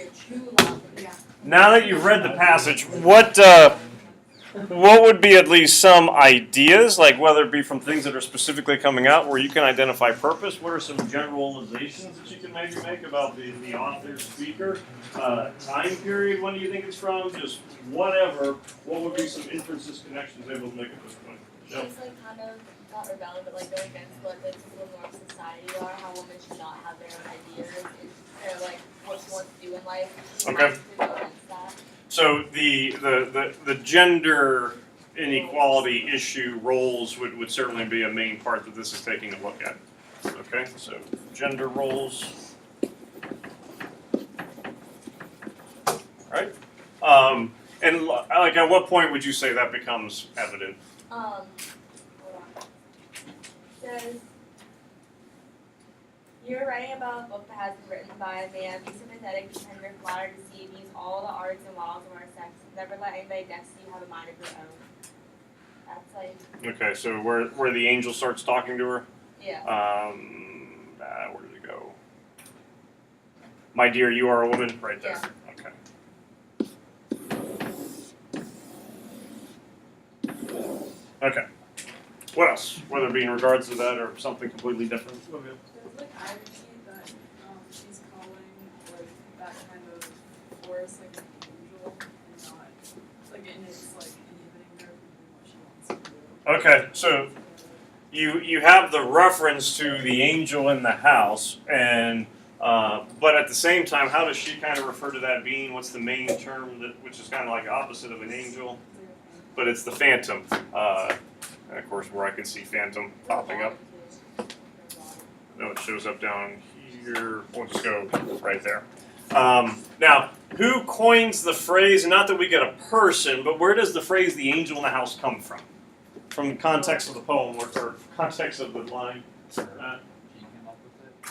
your true love. Yeah. Now that you've read the passage, what would be at least some ideas, like whether it be from things that are specifically coming out where you can identify purpose? What are some generalizations that you can maybe make about the author, speaker, time period? When do you think it's from? Just whatever. What would be some inferences, connections able to make at this point? Yeah. It's like kind of not rebelling, but like going against what the typical norms of society are. How women should not have their own ideas, or like what she wants to do in life. Okay. So the gender inequality issue roles would certainly be a main part that this is taking a look at. Okay, so gender roles. Right? And like at what point would you say that becomes evident? Hold on. It says, you're writing about a book that has been written by a man. Be sympathetic, tender, flatter, deceive, use all the arts and wiles of our sex. Never let anybody next to you have a mind of your own. That's like. Okay, so where the angel starts talking to her? Yeah. Where did it go? My dear, you are a woman, right there. Yeah. Okay. Okay. What else? Whether it be in regards to that or something completely different. There's like irony that she's calling like that kind of force like an angel and not like and it's like inhibiting her from doing what she wants to do. Okay, so you have the reference to the angel in the house, and but at the same time, how does she kind of refer to that being? What's the main term which is kind of like opposite of an angel, but it's the phantom. And of course, where I can see phantom popping up. No, it shows up down here. We'll just go right there. Now, who coins the phrase? Not that we get a person, but where does the phrase "the angel in the house" come from? From the context of the poem or context of the line?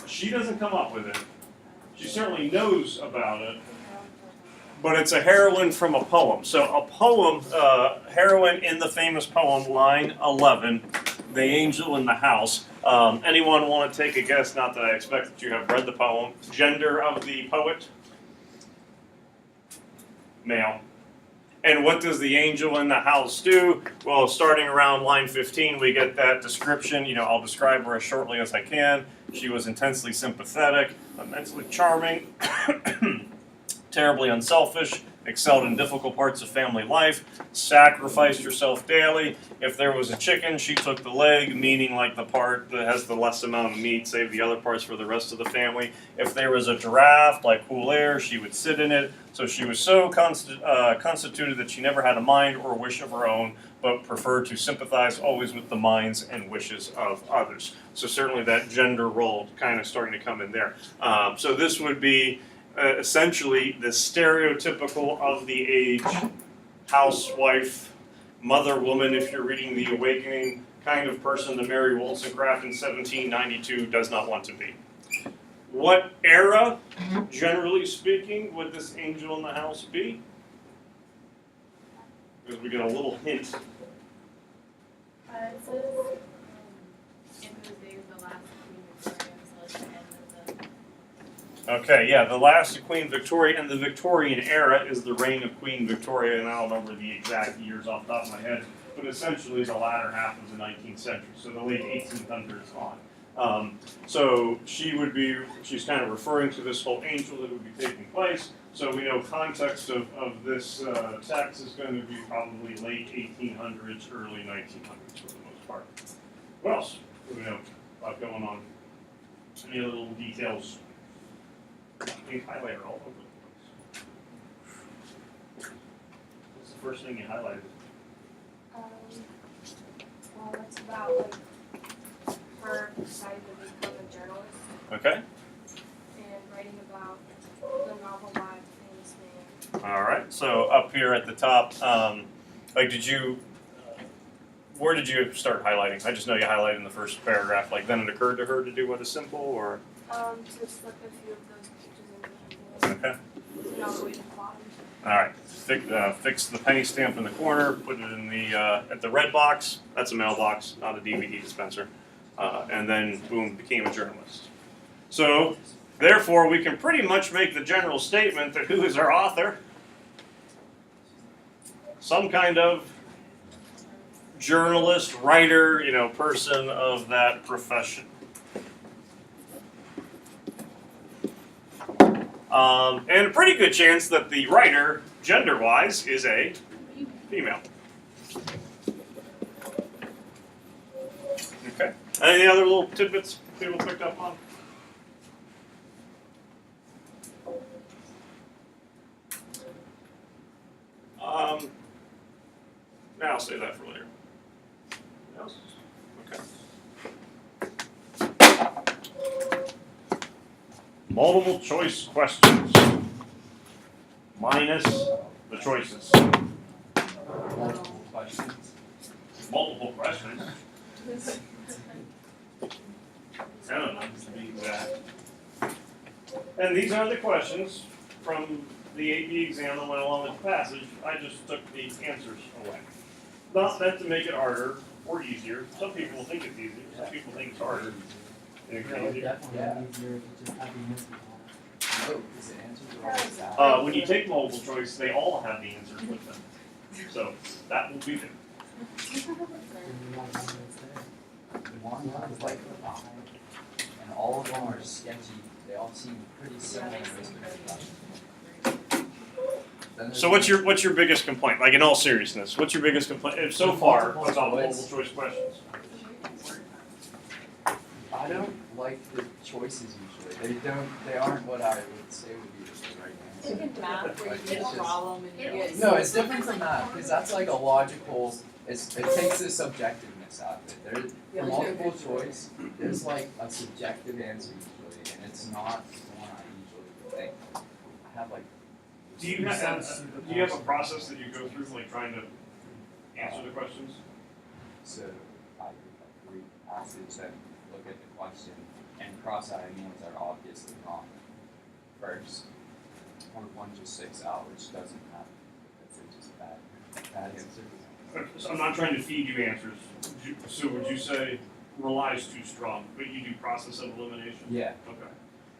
She doesn't come up with it. She certainly knows about it, but it's a heroine from a poem. So a poem, heroine in the famous poem, line 11, "The Angel in the House." Anyone want to take a guess? Not that I expect that you have read the poem. Gender of the poet? Male. And what does the angel in the house do? Well, starting around line 15, we get that description. I'll describe her as shortly as I can. She was intensely sympathetic, immensely charming, terribly unselfish, excelled in difficult parts of family life, sacrificed herself daily. If there was a chicken, she took the leg, meaning like the part that has the less amount of meat, save the other parts for the rest of the family. If there was a giraffe, like cool air, she would sit in it. So she was so constituted that she never had a mind or wish of her own, but preferred to sympathize always with the minds and wishes of others. So certainly that gender role kind of starting to come in there. So this would be essentially the stereotypical of the age housewife, mother woman, if you're reading The Awakening, kind of person that Mary Wollstonecraft in 1792 does not want to be. What era, generally speaking, would this angel in the house be? Because we get a little hint. It says in those days the last Queen Victoria until the end of the. Okay, yeah, the last of Queen Victoria, and the Victorian era is the reign of Queen Victoria, and I don't remember the exact years off the top of my head, but essentially the latter half of the 19th century, so the late 1800s on. So she's kind of referring to this whole angel that would be taking place. So we know context of this text is going to be probably late 1800s, early 1900s for the most part. What else do we know about going on? Any other little details? Pink highlighter all over the place. What's the first thing you highlighted? Well, it's about like her deciding to become a journalist Okay. and writing about the novel by a famous man. All right. So up here at the top, where did you start highlighting? I just know you highlighted in the first paragraph. Like then it occurred to her to do what is simple, or To slip a few of those pages in the okay. and all the way to the bottom. All right. Fix the penny stamp in the corner. Put it in the at the red box. That's a mailbox, not a DVD dispenser. And then boom, became a journalist. So Therefore, we can pretty much make the general statement that who is our author? Some kind of journalist, writer, person of that profession. And a pretty good chance that the writer, gender-wise, is a female. Okay. Any other little tidbits people picked up on? Now I'll save that for later. Else? Okay. Multiple choice questions. Minus the choices. Multiple questions. Multiple questions. 10 of them to be exact. And these are the questions from the AP exam that went along with the passage. I just took the answers away. Not meant to make it harder or easier. Some people think it's easier, some people think it's harder. Definitely easier to just have the answer. No, because the answers are always exact. When you take multiple choice, they all have the answers with them. So that will be there. One is like 5, and all of them are sketchy. They all seem pretty similar. So what's your biggest complaint? Like in all seriousness, what's your biggest complaint so far about multiple choice questions? I don't like the choices usually. They aren't what I would say would be the right answer. It's like math where you get a problem and you get. No, it's different from that because that's like a logical. It takes the subjectiveness out of it. For multiple choice, there's like a subjective answer usually, and it's not the one I usually think. I have like. Do you have a process that you go through, like trying to answer the questions? So I would like read the passage and look at the question and cross out any ones that are obviously wrong first, or one just sticks out which doesn't have it's just bad answer. So I'm not trying to feed you answers. So would you say relies too strong, but you do process of elimination? Yeah. Okay.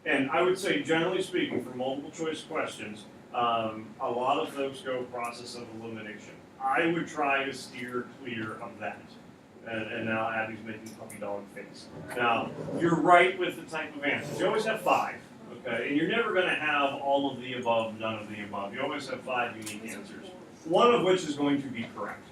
And I would say, generally speaking, for multiple choice questions, a lot of folks go process of elimination. I would try to steer clear of that. And now Abby's making puppy dog face. Now, you're right with the type of answers. You always have 5, okay? And you're never going to have all of the above, none of the above. You always have 5 unique answers, one of which is going to be correct.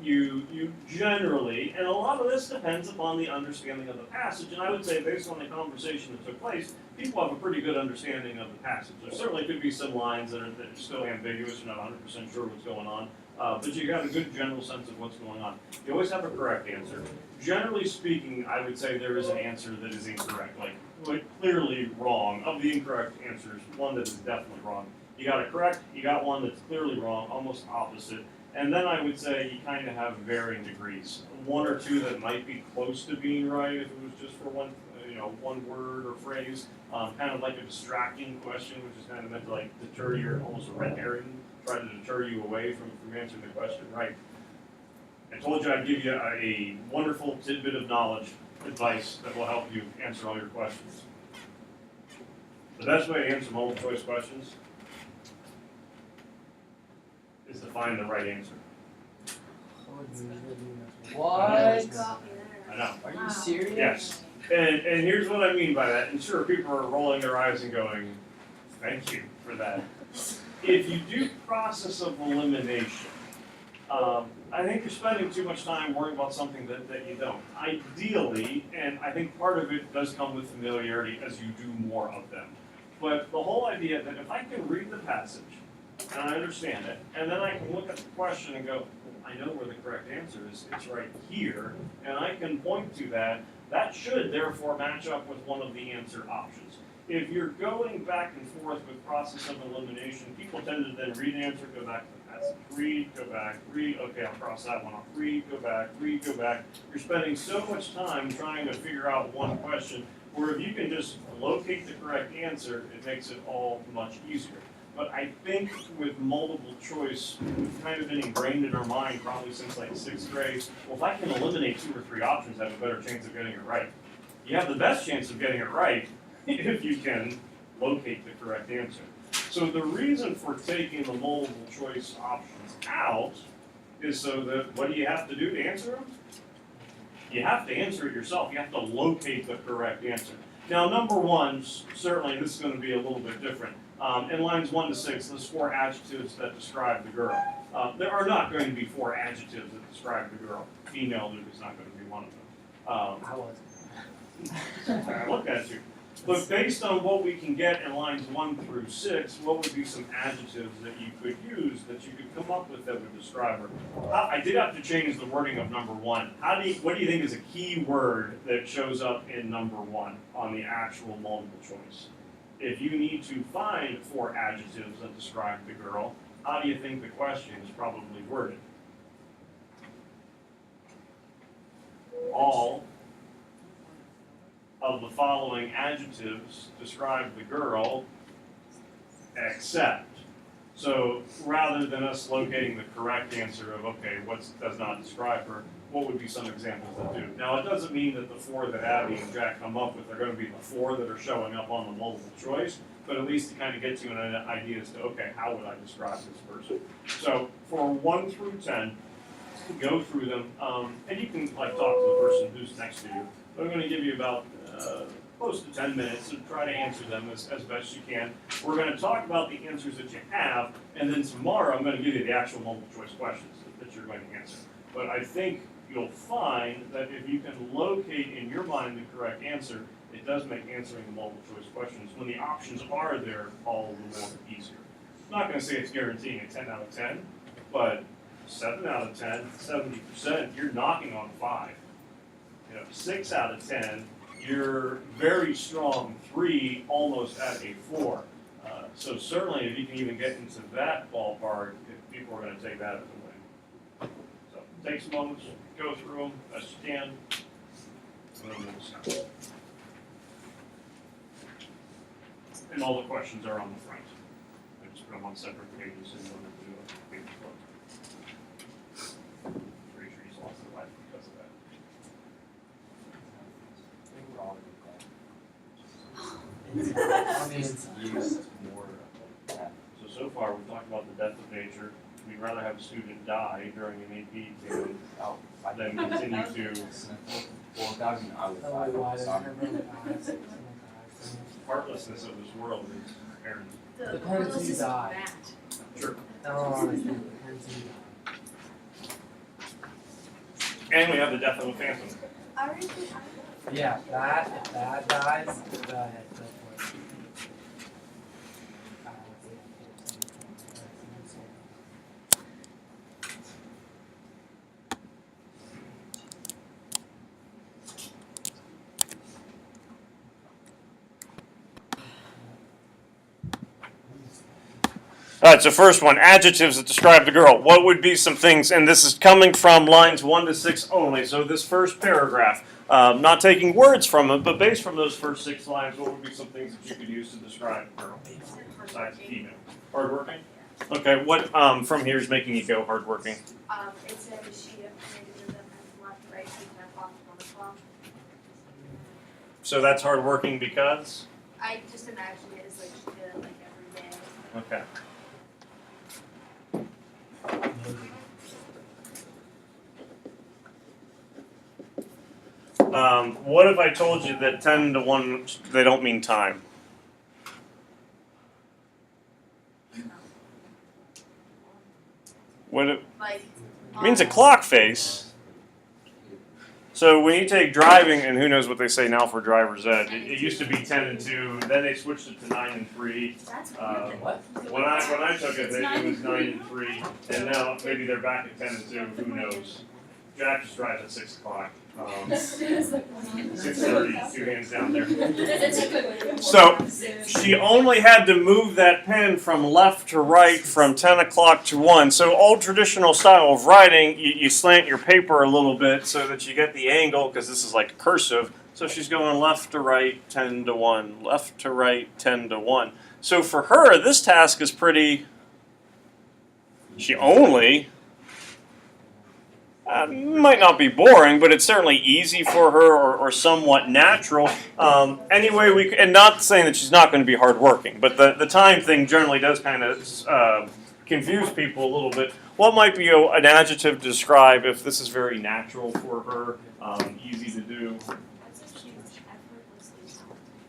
You generally, and a lot of this depends upon the understanding of the passage, and I would say based on the conversation that took place, people have a pretty good understanding of the passage. There certainly could be some lines that are still ambiguous, you're not 100% sure what's going on, but you got a good general sense of what's going on. You always have a correct answer. Generally speaking, I would say there is an answer that is incorrect, like clearly wrong. Of the incorrect answers, one that is definitely wrong. You got it correct, you got one that's clearly wrong, almost opposite. And then I would say you kind of have varying degrees. 1 or 2 that might be close to being right if it was just for one word or phrase. Kind of like a distracting question, which is kind of meant to like deter you, almost a red herring, try to deter you away from answering the question right. I told you I'd give you a wonderful tidbit of knowledge, advice that will help you answer all your questions. The best way to answer multiple choice questions is to find the right answer. What? I know. Are you serious? Yes. And here's what I mean by that. And sure, people are rolling their eyes and going, thank you for that. If you do process of elimination, I think you're spending too much time worrying about something that you don't. Ideally, and I think part of it does come with familiarity as you do more of them. But the whole idea that if I can read the passage, and I understand it, and then I can look at the question and go, I know where the correct answer is, it's right here, and I can point to that, that should therefore match up with one of the answer options. If you're going back and forth with process of elimination, people tend to then read the answer, go back to the passage, read, go back, read, okay, I'll cross that one off, read, go back, read, go back. You're spending so much time trying to figure out one question, where if you can just locate the correct answer, it makes it all much easier. But I think with multiple choice, we've kind of been ingrained in our mind probably since like 6th grade. Well, if I can eliminate 2 or 3 options, I have a better chance of getting it right. You have the best chance of getting it right if you can locate the correct answer. So the reason for taking the multiple choice options out is so that, what do you have to do to answer them? You have to answer it yourself. You have to locate the correct answer. Now, number one, certainly this is going to be a little bit different. In lines 1 to 6, there's 4 adjectives that describe the girl. There are not going to be 4 adjectives that describe the girl. Female Luke is not going to be one of them. I wasn't. I look at you. But based on what we can get in lines 1 through 6, what would be some adjectives that you could use, that you could come up with that would describe her? I did have to change the wording of number 1. What do you think is a key word that shows up in number 1 on the actual multiple choice? If you need to find 4 adjectives that describe the girl, how do you think the question is probably worded? All of the following adjectives describe the girl, except. So rather than us locating the correct answer of, okay, what does not describe her, what would be some examples that do? Now, it doesn't mean that the 4 that Abby and Jack come up with are going to be the 4 that are showing up on the multiple choice, but at least to kind of get you an idea as to, okay, how would I describe this person? So for 1 through 10, go through them, and you can like talk to the person who's next to you. But I'm going to give you about close to 10 minutes to try to answer them as best you can. We're going to talk about the answers that you have, and then tomorrow I'm going to give you the actual multiple choice questions that you're going to answer. But I think you'll find that if you can locate in your mind the correct answer, it does make answering the multiple choice questions, when the options are there, all the more easier. I'm not going to say it's guaranteeing a 10 out of 10, but 7 out of 10, 70%, you're knocking on 5. 6 out of 10, you're very strong. 3, almost at a 4. So certainly, if you can even get into that ballpark, people are going to take that as a win. So take some moments, go through them as you can, and then we'll discuss. And all the questions are on the front. I just put them on separate pages so you don't have to do a page flip. Pretty sure he's lost his life because of that. I think we're all good there. I mean, Just use more of that. So far, we've talked about the death of nature. We'd rather have a student die during an AP than Oh, I then think continue to. well, that was an I would totally why there's soccer. never been eyes. Heartlessness of this world is apparent. Depends who you die. Sure. No, honestly, depends who you die. And we have the death of a phantom. Yeah, that, if that dies, go ahead, go for it. All right, so first one, adjectives that describe the girl. What would be some things, and this is coming from lines 1 to 6 only, so this first paragraph, not taking words from it, but based from those first 6 lines, what would be some things that you could use to describe a girl besides female? Hardworking? Okay, what from here is making you go hardworking? It says she appointed them as left, right, 10 o'clock, 1 o'clock. So that's hardworking because? I just imagine it as like she did it like every day. Okay. What if I told you that 10 to 1, they don't mean time? What it Like. means a clock face. So when you take driving, and who knows what they say now for driver's ed, it used to be 10 and 2, then they switched it to 9 and 3. That's What? When I took it, it was 9 and 3, and now maybe they're back at 10 and 2. Who knows? Jack just drives at 6 o'clock. 6:30, 2 hands down there. So she only had to move that pen from left to right from 10 o'clock to 1. So old traditional style of writing, you slant your paper a little bit so that you get the angle, because this is like cursive. So she's going left to right, 10 to 1, left to right, 10 to 1. So for her, this task is pretty, she only Might not be boring, but it's certainly easy for her or somewhat natural. Anyway, and not saying that she's not going to be hardworking, but the time thing generally does kind of confuse people a little bit. What might be an adjective to describe if this is very natural for her, easy to do? That's if she was effortlessly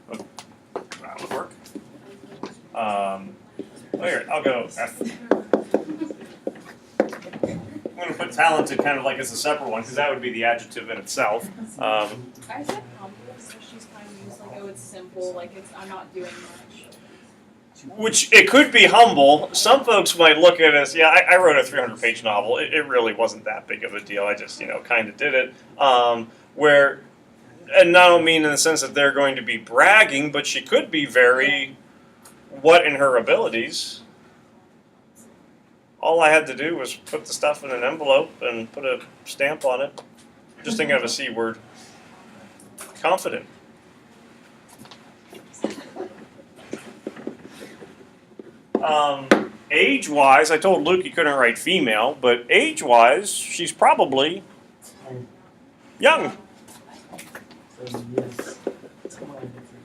talented. That would work. Here, I'll go. I'm going to put talented kind of like as a separate one because that would be the adjective in itself. I said humble, so she's kind of used like, oh, it's simple, like I'm not doing much. Which it could be humble. Some folks might look at it as, yeah, I wrote a 300-page novel. It really wasn't that big of a deal. I just, kind of did it. And I don't mean in the sense that they're going to be bragging, but she could be very what in her abilities. All I had to do was put the stuff in an envelope and put a stamp on it. Just thinking of a C word. Confident. Age-wise, I told Luke he couldn't write female, but age-wise, she's probably young. So yes, totally different.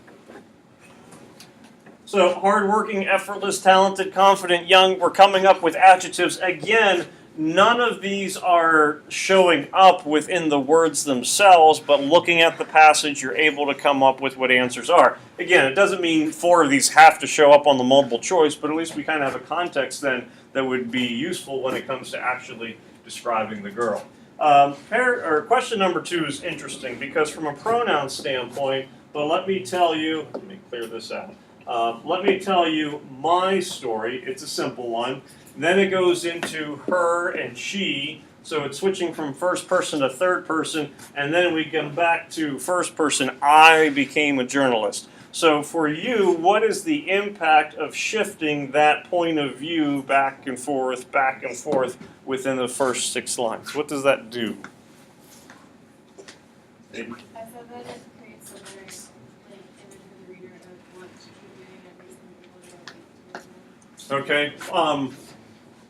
So hardworking, effortless, talented, confident, young. We're coming up with adjectives. Again, none of these are showing up within the words themselves, but looking at the passage, you're able to come up with what answers are. Again, it doesn't mean 4 of these have to show up on the multiple choice, but at least we kind of have a context then that would be useful when it comes to actually describing the girl. Question number 2 is interesting because from a pronoun standpoint, but let me tell you, let me clear this out. Let me tell you my story. It's a simple one. Then it goes into her and she. So it's switching from first person to third person. And then we come back to first person. I became a journalist. So for you, what is the impact of shifting that point of view back and forth within the first 6 lines? What does that do? I said that it creates a very image for the reader of what she keep doing and makes them feel like Okay.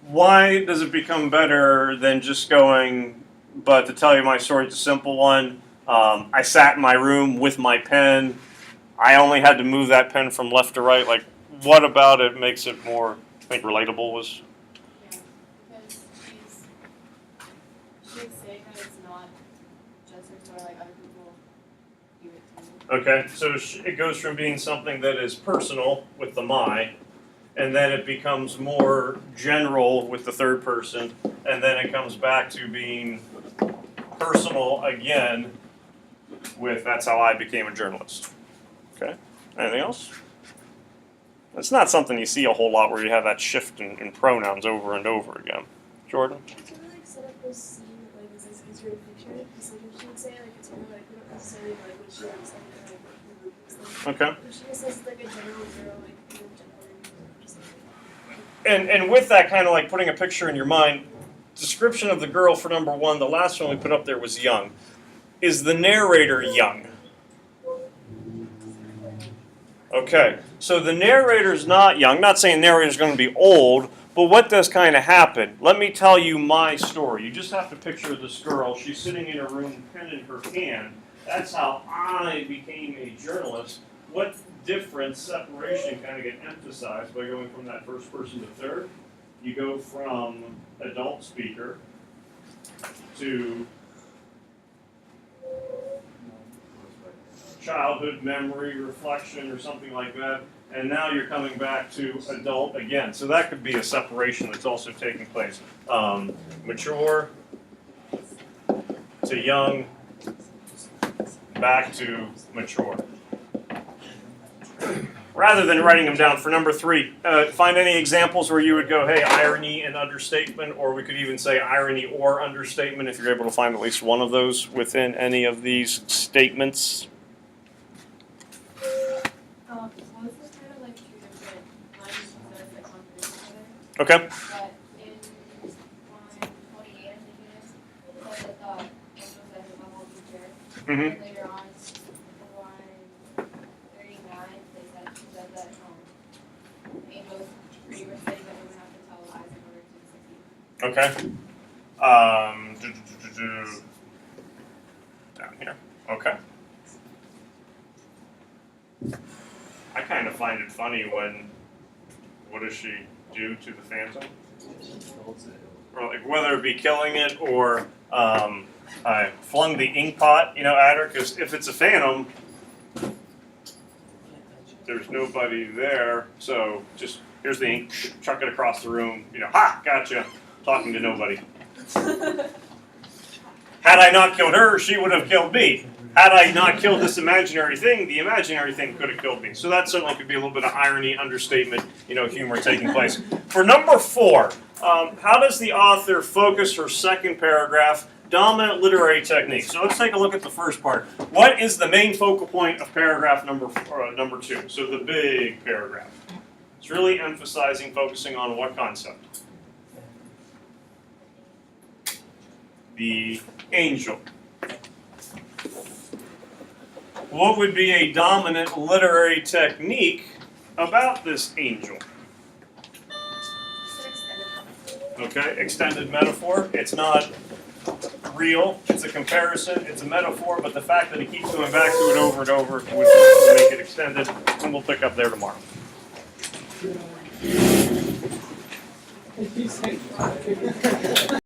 Why does it become better than just going, but to tell you my story, it's a simple one. I sat in my room with my pen. I only had to move that pen from left to right. Like, what about it makes it more, I think, relatable was? Yeah, because she's saying that it's not just her story, like other people do it too. Okay, so it goes from being something that is personal with the my, and then it becomes more general with the third person, and then it comes back to being personal again with that's how I became a journalist. Okay, anything else? It's not something you see a whole lot where you have that shift in pronouns over and over again. Jordan? Can we like set up this scene like is this easier to picture? Because like if she would say like it's her, like we don't necessarily know, like what she looks like or like what her looks like. Okay. If she just says like a general girl, like you know, general, just like And with that kind of like putting a picture in your mind, description of the girl for number 1, the last one we put up there was young. Is the narrator young? Okay, so the narrator's not young. Not saying narrator's going to be old, but what does kind of happen? Let me tell you my story. You just have to picture this girl. She's sitting in a room, pen in her hand. That's how I became a journalist. What difference, separation kind of get emphasized by going from that first person to third? You go from adult speaker to childhood memory, reflection, or something like that, and now you're coming back to adult again. So that could be a separation that's also taking place. Mature to young, back to mature. Rather than writing them down for number 3, find any examples where you would go, hey, irony and understatement, or we could even say irony or understatement if you're able to find at least one of those within any of these statements. Well, this is kind of like 2 different lines that like contradict each other. Okay. But in line 28, I think it is, it says that the angel said his level teacher. Mm-hmm. And later on, in line 39, they said she said that angels pretty much saying that women have to tell lies in order to succeed. Okay. Down here. Okay. I kind of find it funny when, what does she do to the phantom? Holds it. Or like whether it be killing it or I flung the ink pot, at her, because if it's a phantom, there's nobody there. So just here's the ink, chuck it across the room. Ha, gotcha. Talking to nobody. Had I not killed her, she would have killed me. Had I not killed this imaginary thing, the imaginary thing could have killed me. So that certainly could be a little bit of irony, understatement, humor taking place. For number 4, how does the author focus her second paragraph? Dominant literary technique. So let's take a look at the first part. What is the main focal point of paragraph number 2? So the big paragraph. It's really emphasizing, focusing on what concept? The angel. What would be a dominant literary technique about this angel? Okay, extended metaphor. It's not real. It's a comparison. It's a metaphor, but the fact that he keeps going back to it over and over would make it extended, and we'll pick up there tomorrow.